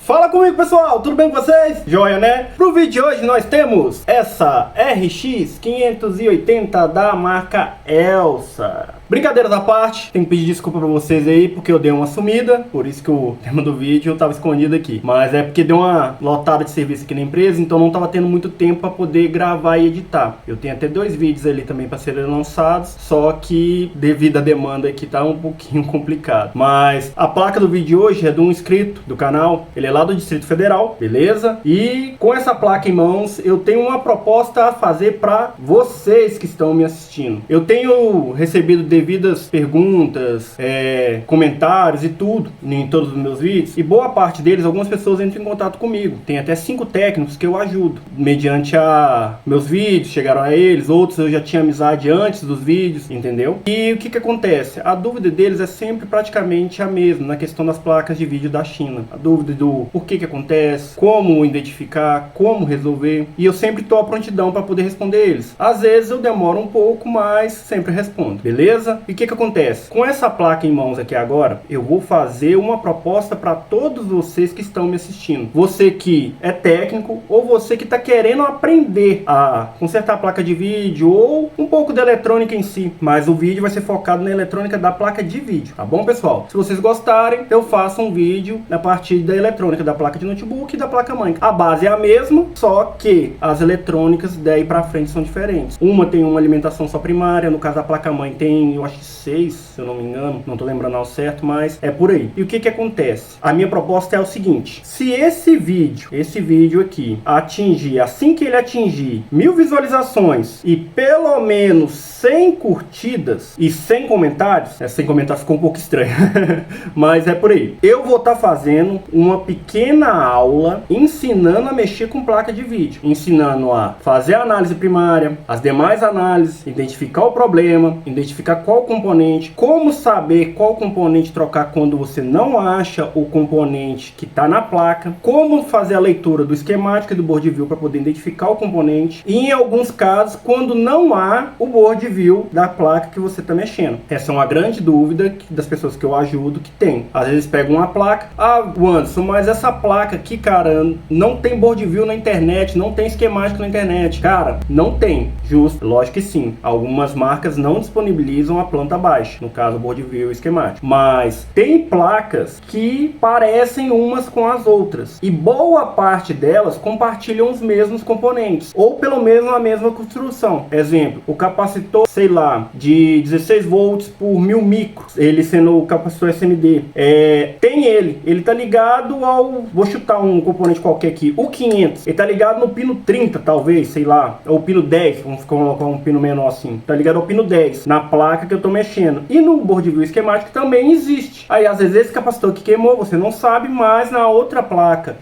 Fala comigo, pessoal, tudo bem com vocês? Joia, né? Pro vídeo de hoje nós temos essa RX 580 da marca Elsa. Brincadeiras à parte, tenho que pedir desculpa pra vocês aí porque eu dei uma sumida, por isso que o tema do vídeo tava escondido aqui. Mas é porque deu uma lotada de serviço aqui na empresa, então não tava tendo muito tempo pra poder gravar e editar. Eu tenho até 2 vídeos ali também pra serem lançados, só que devido à demanda aqui tá um pouquinho complicado. Mas a placa do vídeo de hoje é de um inscrito do canal, ele é lá do Distrito Federal, beleza? E com essa placa em mãos, eu tenho uma proposta a fazer pra vocês que estão me assistindo. Eu tenho recebido devidas perguntas, comentários e tudo em todos os meus vídeos, e boa parte deles, algumas pessoas entram em contato comigo. Tem até 5 técnicos que eu ajudo mediante meus vídeos, chegaram a eles, outros eu já tinha amizade antes dos vídeos, entendeu? E o que acontece? A dúvida deles é sempre praticamente a mesma na questão das placas de vídeo da China. A dúvida do por que acontece, como identificar, como resolver, e eu sempre estou à prontidão para poder responder eles. Às vezes eu demoro um pouco, mas sempre respondo, beleza? E o que acontece? Com essa placa em mãos aqui agora, eu vou fazer uma proposta para todos vocês que estão me assistindo. Você que é técnico ou você que está querendo aprender a consertar a placa de vídeo ou um pouco da eletrônica em si. Mas o vídeo vai ser focado na eletrônica da placa de vídeo, tá bom, pessoal? Se vocês gostarem, eu faço um vídeo a partir da eletrônica da placa de notebook e da placa mãe. A base é a mesma, só que as eletrônicas daí para frente são diferentes. Uma tem uma alimentação só primária, no caso da placa mãe tem, eu acho que 6, se eu não me engano, não tô lembrando ao certo, mas é por aí. E o que acontece? A minha proposta é o seguinte: se esse vídeo aqui atingir, assim que ele atingir 1000 visualizações e pelo menos 100 curtidas e 100 comentários, sem comentários ficou um pouco estranho, mas é por aí. Eu vou estar fazendo uma pequena aula ensinando a mexer com placa de vídeo, ensinando a fazer a análise primária, as demais análises, identificar o problema, identificar qual componente, como saber qual componente trocar quando você não acha o componente que está na placa, como fazer a leitura do esquemático e do board view para poder identificar o componente, e em alguns casos quando não há o board view da placa que você está mexendo. Essa é uma grande dúvida das pessoas que eu ajudo que tem. Às vezes pegam uma placa, Anderson, mas essa placa aqui, cara, não tem board view na internet, não tem esquemático na internet. Cara, não tem, justo, lógico que sim. Algumas marcas não disponibilizam a planta baixa, no caso o board view e esquemático, mas tem placas que parecem umas com as outras e boa parte delas compartilham os mesmos componentes ou pelo menos a mesma construção. Exemplo, o capacitor, sei lá, de 16 volts por 1000 micros, ele sendo o capacitor SMD, ele tá ligado ao, vou chutar um componente qualquer aqui, o 500, ele tá ligado no pino 30 talvez, sei lá, ou pino 10, vamos colocar um pino menor assim, tá ligado ao pino 10 na placa que eu tô mexendo. E no board view esquemático também existe. Aí às vezes esse capacitor que queimou, você não sabe, mas na outra placa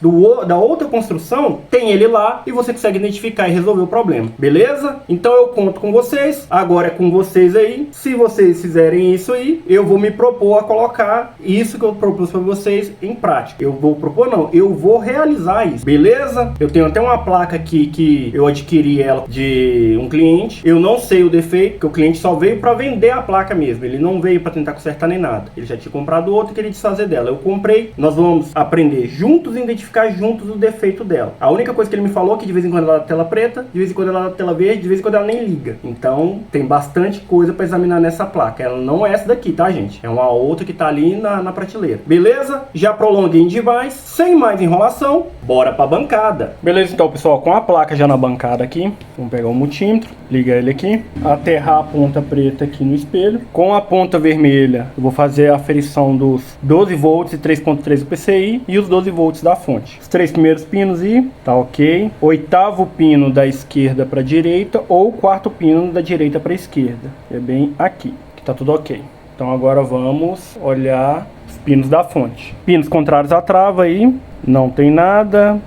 da outra construção tem ele lá e você consegue identificar e resolver o problema, beleza? Então eu conto com vocês, agora é com vocês aí. Se vocês fizerem isso aí, eu vou me propor a colocar isso que eu propus para vocês em prática. Eu vou realizar isso, beleza? Eu tenho até uma placa aqui que eu adquiri ela de um cliente. Eu não sei o defeito, porque o cliente só veio para vender a placa mesmo, ele não veio para tentar consertar nem nada. Ele já tinha comprado outra e queria desfazer dela. Eu comprei, nós vamos aprender juntos e identificar juntos o defeito dela. A única coisa que ele me falou é que de vez em quando ela dá tela preta, de vez em quando ela dá tela verde, de vez em quando ela nem liga. Então tem bastante coisa para examinar nessa placa. Ela não é essa daqui, tá, gente? É uma outra que tá ali na prateleira. Beleza? Já prolonguei demais, sem mais enrolação, bora pra bancada. Beleza, então, pessoal, com a placa já na bancada aqui, vamos pegar o multímetro, ligar ele aqui, aterrar a ponta preta aqui no espelho. Com a ponta vermelha, eu vou fazer a aferição dos 12 volts e 3.3 do PCI e os 12 volts da fonte. Os 3 primeiros pinos e tá ok. 8º pino da esquerda para direita ou 4º pino da direita para esquerda. É bem aqui, que tá tudo ok. Então agora vamos olhar os pinos da fonte. Pinos contrários à trava aí, não tem nada.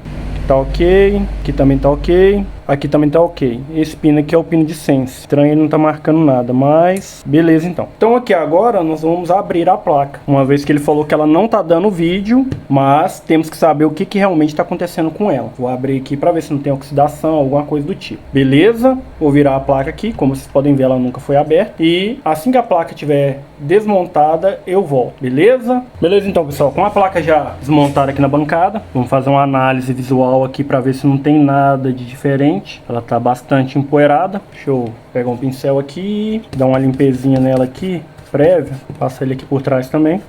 Tá ok, aqui também tá ok. Aqui também tá ok. Esse pino aqui é o pino de sense. Estranho, ele não tá marcando nada, mas beleza então. Então aqui agora nós vamos abrir a placa. Uma vez que ele falou que ela não tá dando vídeo, mas temos que saber o que realmente tá acontecendo com ela. Vou abrir aqui para ver se não tem oxidação, alguma coisa do tipo. Beleza? Vou virar a placa aqui. Como vocês podem ver, ela nunca foi aberta. E assim que a placa estiver desmontada, eu volto. Beleza? Beleza então, pessoal. Com a placa já desmontada aqui na bancada, vamos fazer uma análise visual aqui para ver se não tem nada de diferente. Ela tá bastante empoeirada. Deixa eu pegar um pincel aqui, dar uma limpezinha nela aqui, prévia. Passar ele aqui por trás também.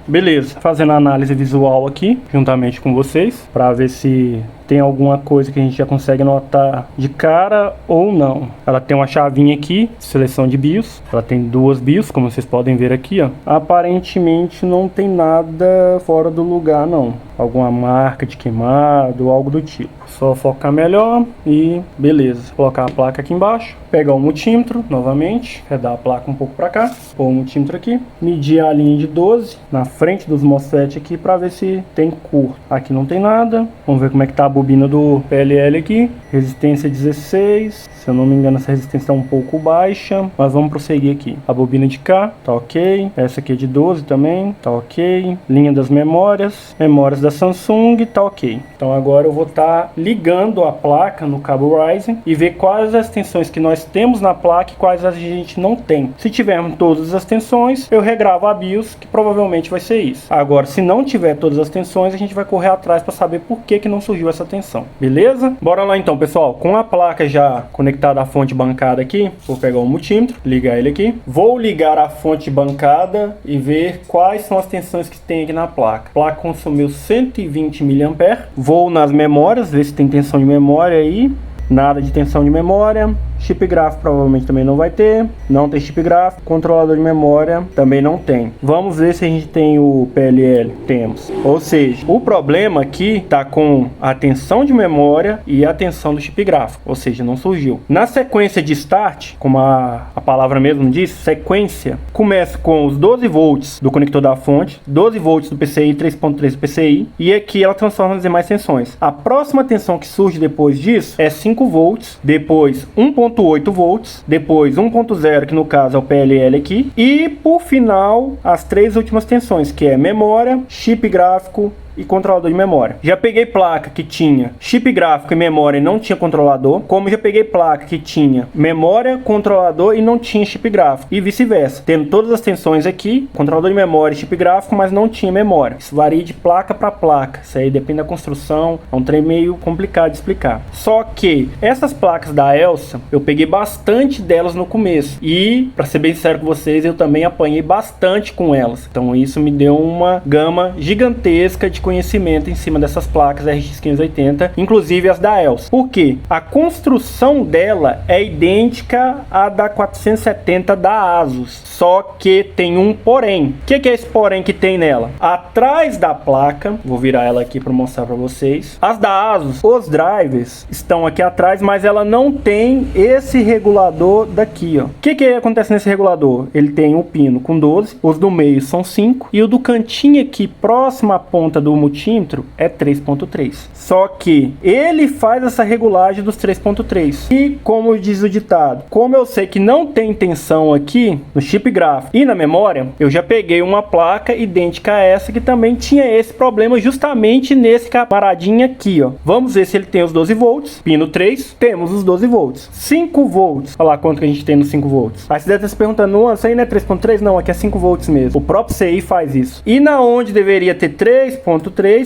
Beleza, fazendo a análise visual aqui, juntamente com vocês, para ver se tem alguma coisa que a gente já consegue notar de cara ou não. Ela tem uma chavinha aqui, seleção de BIOS. Ela tem duas BIOS, como vocês podem ver aqui, ó. Aparentemente não tem nada fora do lugar, não. Alguma marca de queimado, algo do tipo. Só focar melhor e beleza. Colocar a placa aqui embaixo. Pegar o multímetro novamente. Redar a placa um pouco para cá. Pôr o multímetro aqui. Medir a linha de 12 na frente dos MOSFET aqui para ver se tem curto. Aqui não tem nada. Vamos ver como é que tá a bobina do PLL aqui. Resistência 16. Se eu não me engano, essa resistência é um pouco baixa, mas vamos prosseguir aqui. A bobina de cá, tá ok. Essa aqui é de 12 também, tá ok. Linha das memórias, memórias da Samsung, tá ok. Então agora eu vou estar ligando a placa no cabo Ryzen e ver quais as tensões que nós temos na placa e quais a gente não tem. Se tivermos todas as tensões, eu regravo a BIOS, que provavelmente vai ser isso. Agora, se não tiver todas as tensões, a gente vai correr atrás para saber por que não surgiu essa tensão. Beleza? Bora lá então, pessoal. Com a placa já conectada à fonte bancada aqui, vou pegar o multímetro, ligar ele aqui. Vou ligar a fonte bancada e ver quais são as tensões que tem aqui na placa. A placa consumiu 120 mA. Vou nas memórias, ver se tem tensão de memória aí. Nada de tensão de memória. Chip gráfico provavelmente também não vai ter. Não tem chip gráfico. Controlador de memória também não tem. Vamos ver se a gente tem o PLL. Temos. Ou seja, o problema aqui está com a tensão de memória e a tensão do chip gráfico. Ou seja, não surgiu. Na sequência de start, como a palavra mesmo diz, sequência, começa com os 12 volts do conector da fonte, 12 volts do PCI, 3.3 do PCI, e aqui ela transforma nas demais tensões. A próxima tensão que surge depois disso é 5 volts, depois 1.8 volts, depois 1.0, que no caso é o PLL aqui, e por final as três últimas tensões, que é memória, chip gráfico e controlador de memória. Já peguei placa que tinha chip gráfico e memória e não tinha controlador, como já peguei placa que tinha memória, controlador e não tinha chip gráfico, e vice-versa, tendo todas as tensões aqui, controlador de memória e chip gráfico, mas não tinha memória. Isso varia de placa para placa, isso aí depende da construção, é um trem meio complicado de explicar. Só que essas placas da Elsa, eu peguei bastante delas no começo, e para ser bem sincero com vocês, eu também apanhei bastante com elas, então isso me deu uma gama gigantesca de conhecimento em cima dessas placas RX 580, inclusive as da Elsa. Por quê? A construção dela é idêntica à da 470 da Asus, só que tem um porém. O que é esse porém que tem nela? Atrás da placa, vou virar ela aqui para mostrar para vocês, as da Asus, os drivers estão aqui atrás, mas ela não tem esse regulador daqui, ó. O que acontece nesse regulador? Ele tem um pino com 12, os do meio são 5 e o do cantinho aqui próximo à ponta do multímetro é 3.3. Só que ele faz essa regulagem dos 3.3. E como diz o ditado, como eu sei que não tem tensão aqui no chip gráfico e na memória, eu já peguei uma placa idêntica a essa que também tinha esse problema justamente nesse camaradinho aqui, ó. Vamos ver se ele tem os 12 volts. Pino 3, temos os 12 volts. 5 volts, olha lá quanto que a gente tem nos 5 volts. Aí você deve estar se perguntando, não, isso aí não é 3.3? Não, aqui é 5 volts mesmo. O próprio CI faz isso. E na onde deveria ter 3.3,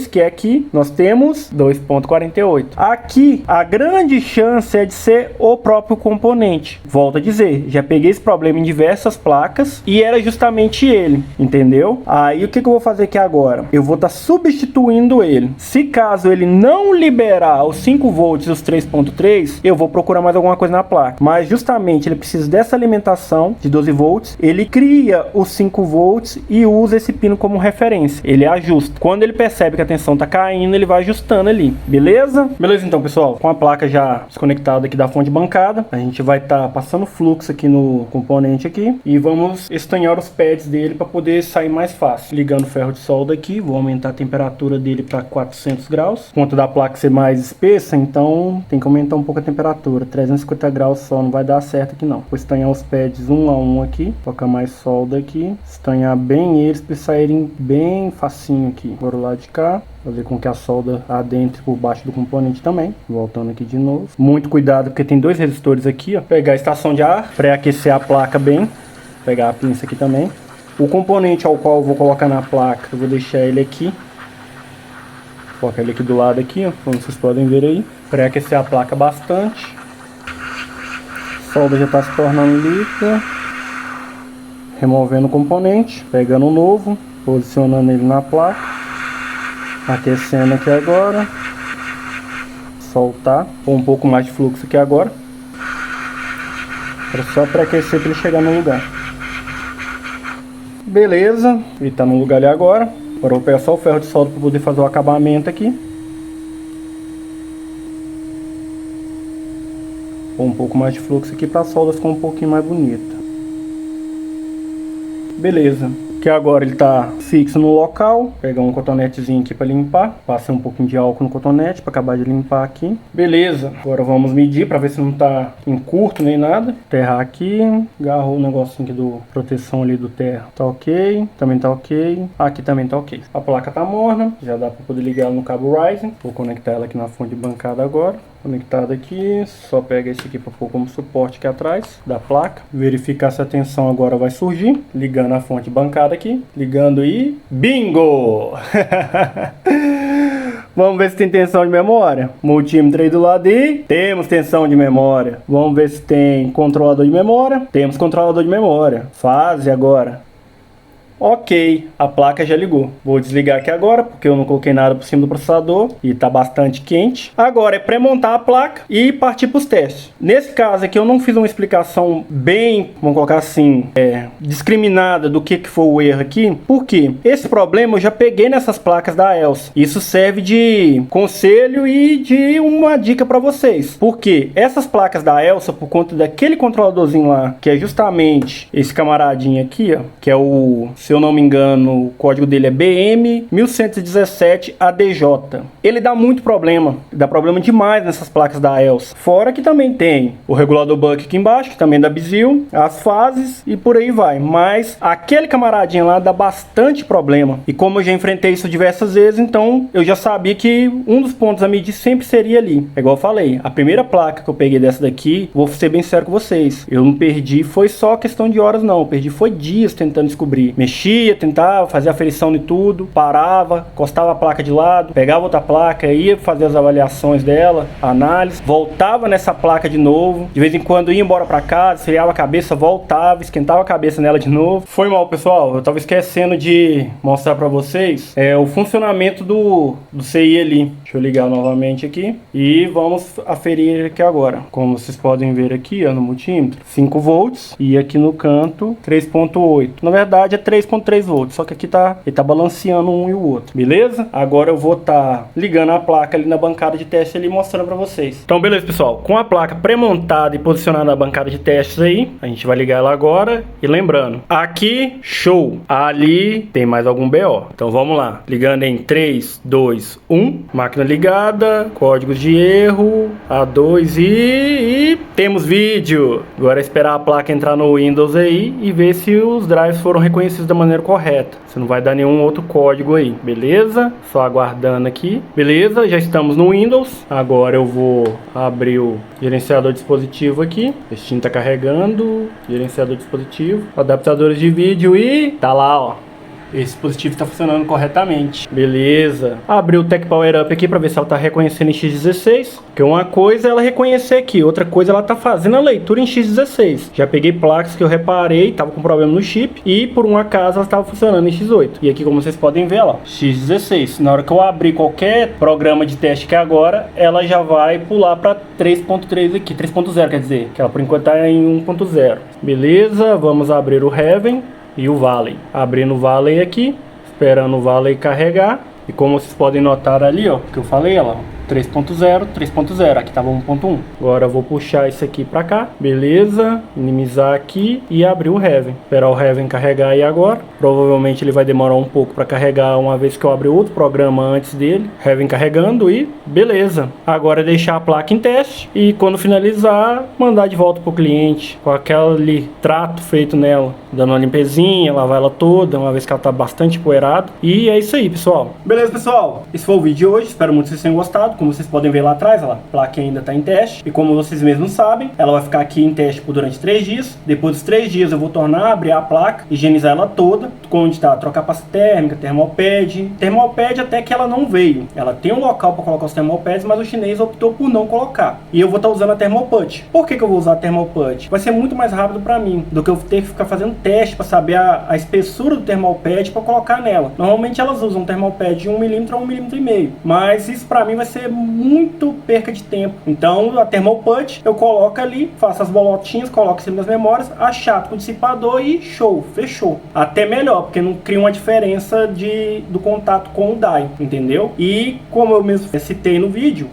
que é aqui, nós temos 2.48. Aqui, a grande chance é de ser o próprio componente. Volto a dizer, já peguei esse problema em diversas placas e era justamente ele, entendeu? Aí o que eu vou fazer aqui agora? Eu vou estar substituindo ele. Se caso ele não liberar os 5 volts e os 3.3, eu vou procurar mais alguma coisa na placa. Mas justamente ele precisa dessa alimentação de 12 volts, ele cria os 5 volts e usa esse pino como referência. Ele ajusta. Quando ele percebe que a tensão tá caindo, ele vai ajustando ali, beleza? Beleza então, pessoal, com a placa já desconectada aqui da fonte bancada, a gente vai estar passando fluxo aqui no componente aqui e vamos estanhar os pads dele para poder sair mais fácil. Ligando o ferro de solda aqui, vou aumentar a temperatura dele para 400 graus. Por conta da placa ser mais espessa, então tem que aumentar um pouco a temperatura. 350 graus só não vai dar certo aqui não. Vou estanhar os pads um a um aqui, colocar mais solda aqui, estanhar bem eles para saírem bem facinho aqui. Agora o lado de cá, fazer com que a solda adentre por baixo do componente também. Voltando aqui de novo. Muito cuidado porque tem dois resistores aqui, ó. Pegar a estação de ar, pré-aquecer a placa bem. Pegar a pinça aqui também. O componente ao qual eu vou colocar na placa, eu vou deixar ele aqui. Vou colocar ele aqui do lado aqui, ó, como vocês podem ver aí. Pré-aquecer a placa bastante. A solda já está se tornando líquida. Removendo o componente, pegando o novo, posicionando ele na placa. Aquecendo aqui agora. Soltar. Pôr um pouco mais de fluxo aqui agora. Para só pré-aquecer para ele chegar no lugar. Beleza, ele está no lugar ali agora. Agora eu vou pegar só o ferro de solda para poder fazer o acabamento aqui. Pôr um pouco mais de fluxo aqui para a solda ficar um pouquinho mais bonita. Beleza. Que agora ele está fixo no local. Pegar um cotonetezinho aqui para limpar. Passei um pouquinho de álcool no cotonete para acabar de limpar aqui. Beleza. Agora vamos medir para ver se não está em curto nem nada. Terra aqui. Agarrou o negocinho aqui do proteção ali do terra. Tá ok. Também tá ok. Aqui também tá ok. A placa tá morna. Já dá para poder ligar ela no cabo Ryzen. Vou conectar ela aqui na fonte de bancada agora. Conectado aqui, só pega esse aqui para pôr como suporte aqui atrás da placa. Verificar se a tensão agora vai surgir. Ligando a fonte bancada aqui. Ligando e... bingo! Vamos ver se tem tensão de memória. Multímetro aí do lado e... temos tensão de memória. Vamos ver se tem controlador de memória. Temos controlador de memória. Fase agora. Ok, a placa já ligou. Vou desligar aqui agora, porque eu não coloquei nada por cima do processador e tá bastante quente. Agora é pré-montar a placa e partir para os testes. Nesse caso aqui eu não fiz uma explicação bem, vamos colocar assim, discriminada do que foi o erro aqui. Por quê? Esse problema eu já peguei nessas placas da Elsa. Isso serve de conselho e de uma dica para vocês. Porque essas placas da Elsa, por conta daquele controladorzinho lá, que é justamente esse camaradinho aqui, ó, que é o... se eu não me engano, o código dele é BM1117ADJ. Ele dá muito problema, dá problema demais nessas placas da Elsa. Fora que também tem o regulador buck aqui embaixo, que também é da Bizil, as fases e por aí vai. Mas aquele camaradinho lá dá bastante problema. E como eu já enfrentei isso diversas vezes, então eu já sabia que um dos pontos a medir sempre seria ali. É igual eu falei, a primeira placa que eu peguei dessa daqui, vou ser bem sério com vocês, eu não perdi, foi só questão de horas não, eu perdi foi dias tentando descobrir. Mexia, tentava fazer a aferição de tudo, parava, encostava a placa de lado, pegava outra placa, ia fazer as avaliações dela, análise, voltava nessa placa de novo, de vez em quando ia embora pra casa, esfriava a cabeça, voltava, esquentava a cabeça nela de novo. Foi mal, pessoal, eu tava esquecendo de mostrar pra vocês o funcionamento do CI ali. Deixa eu ligar novamente aqui e vamos aferir aqui agora. Como vocês podem ver aqui, ó, no multímetro, 5 volts e aqui no canto 3.8. Na verdade é 3.3 volts, só que aqui ele tá balanceando um e o outro, beleza? Agora eu vou estar ligando a placa ali na bancada de teste ali, mostrando pra vocês. Então beleza, pessoal, com a placa pré-montada e posicionada na bancada de testes aí, a gente vai ligar ela agora. E lembrando, aqui, show, ali tem mais algum BO. Então vamos lá, ligando em 3, 2, 1, máquina ligada, códigos de erro, A2 e temos vídeo. Agora é esperar a placa entrar no Windows aí e ver se os drives foram reconhecidos da maneira correta. Você não vai dar nenhum outro código aí, beleza? Só aguardando aqui. Beleza, já estamos no Windows. Agora eu vou abrir o gerenciador de dispositivo aqui. O Steam tá carregando. Gerenciador de dispositivo. Adaptadores de vídeo e tá lá, ó. Esse dispositivo está funcionando corretamente. Beleza. Abri o Tech Power Up aqui para ver se ela está reconhecendo em X16. Porque uma coisa é ela reconhecer aqui, outra coisa ela está fazendo a leitura em X16. Já peguei placas que eu reparei, estava com problema no chip e por um acaso ela estava funcionando em X8. E aqui, como vocês podem ver, ó, X16. Na hora que eu abrir qualquer programa de teste que é agora, ela já vai pular para 3.3 aqui, 3.0 quer dizer, que ela por enquanto está em 1.0. Beleza, vamos abrir o Heaven e o Valley. Abrindo o Valley aqui, esperando o Valley carregar. E como vocês podem notar ali, ó, que eu falei, ó, 3.0, 3.0, aqui tava 1.1. Agora eu vou puxar isso aqui pra cá, beleza, minimizar aqui e abrir o Heaven. Esperar o Heaven carregar aí agora. Provavelmente ele vai demorar um pouco para carregar, uma vez que eu abrir outro programa antes dele. Heaven carregando e beleza. Agora é deixar a placa em teste e quando finalizar, mandar de volta pro cliente com aquele trato feito nela, dando uma limpezinha, lavar ela toda, uma vez que ela tá bastante empoeirada. E é isso aí, pessoal. Beleza, pessoal? Esse foi o vídeo de hoje. Espero muito que vocês tenham gostado. Como vocês podem ver lá atrás, a placa ainda está em teste. E como vocês mesmos sabem, ela vai ficar aqui em teste por durante 3 dias. Depois dos 3 dias eu vou tornar, abrir a placa, higienizar ela toda. Onde está, trocar pasta térmica, termopad. Termopad até que ela não veio. Ela tem um local para colocar os termopads, mas o chinês optou por não colocar. E eu vou estar usando a Thermoput. Por que eu vou usar a Thermoput? Vai ser muito mais rápido para mim do que eu ter que ficar fazendo teste para saber a espessura do termopad para colocar nela. Normalmente elas usam um termopad de 1mm a 1,5 mm. Mas isso para mim vai ser muito perca de tempo. Então a Thermoput eu coloco ali, faço as bolotinhas, coloco em cima das memórias, achato com o dissipador e show, fechou. Até melhor, porque não cria uma diferença do contato com o die, entendeu? E como eu mesmo citei no vídeo,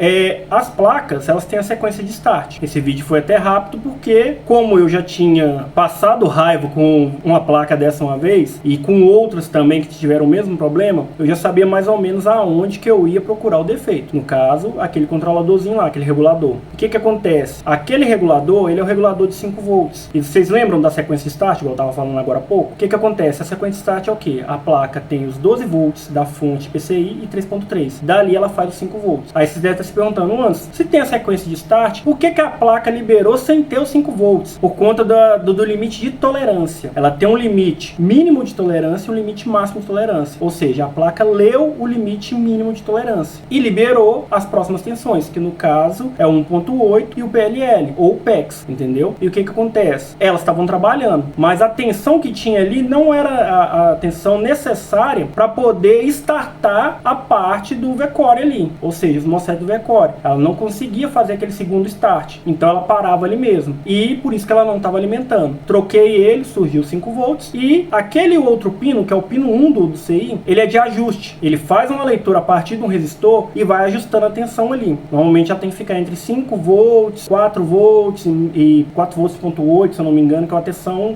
as placas, elas têm a sequência de start. Esse vídeo foi até rápido porque, como eu já tinha passado raiva com uma placa dessa uma vez, e com outras também que tiveram o mesmo problema, eu já sabia mais ou menos aonde que eu ia procurar o defeito. No caso, aquele controladorzinho lá, aquele regulador. O que que acontece? Aquele regulador, ele é o regulador de 5 volts. E vocês lembram da sequência start, igual eu estava falando agora há pouco? O que que acontece? A sequência start é o que? A placa tem os 12 volts da fonte PCI e 3.3. Dali ela faz os 5 volts. Aí vocês devem estar se perguntando, antes, se tem a sequência de start, por que que a placa liberou sem ter os 5 volts? Por conta do limite de tolerância. Ela tem um limite mínimo de tolerância e um limite máximo de tolerância. Ou seja, a placa leu o limite mínimo de tolerância e liberou as próximas tensões, que no caso é o 1.8 e o PLL, ou o PEX, entendeu? E o que que acontece? Elas estavam trabalhando, mas a tensão que tinha ali não era a tensão necessária para poder startar a parte do V-Core ali, ou seja, os MOSFET do V-Core. Ela não conseguia fazer aquele segundo start, então ela parava ali mesmo, e por isso que ela não estava alimentando. Troquei ele, surgiu 5 volts, e aquele outro pino, que é o pino 1 do CI, ele é de ajuste. Ele faz uma leitura a partir de um resistor e vai ajustando a tensão ali. Normalmente ela tem que ficar entre 5 volts, 4 volts e 4 volts.8, se eu não me engano, que é uma tensão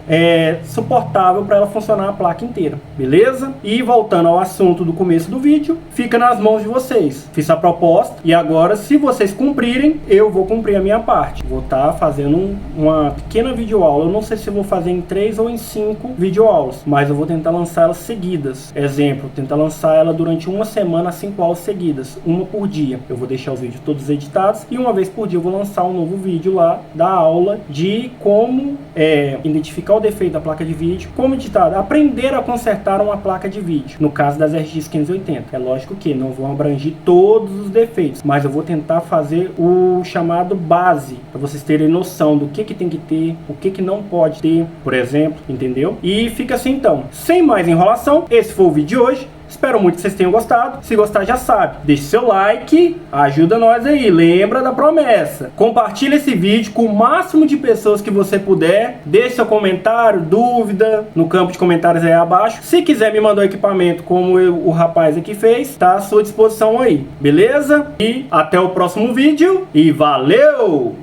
suportável para ela funcionar a placa inteira, beleza? E voltando ao assunto do começo do vídeo, fica nas mãos de vocês. Fiz a proposta e agora, se vocês cumprirem, eu vou cumprir a minha parte. Vou estar fazendo uma pequena videoaula. Eu não sei se eu vou fazer em 3 ou em 5 videoaulas, mas eu vou tentar lançar elas seguidas. Exemplo, tentar lançar ela durante uma semana, 5 aulas seguidas, uma por dia. Eu vou deixar os vídeos todos editados e uma vez por dia eu vou lançar um novo vídeo lá da aula de como identificar o defeito da placa de vídeo, como editar, aprender a consertar uma placa de vídeo, no caso das RX 580. É lógico que não vão abranger todos os defeitos, mas eu vou tentar fazer o chamado base, para vocês terem noção do que tem que ter, o que não pode ter, por exemplo, entendeu? E fica assim então. Sem mais enrolação, esse foi o vídeo de hoje. Espero muito que vocês tenham gostado. Se gostar, já sabe, deixe seu like, ajuda nós aí, lembra da promessa. Compartilhe esse vídeo com o máximo de pessoas que você puder. Deixe seu comentário, dúvida, no campo de comentários aí abaixo. Se quiser me mandar o equipamento como o rapaz aqui fez, tá à sua disposição aí, beleza? E até o próximo vídeo e valeu!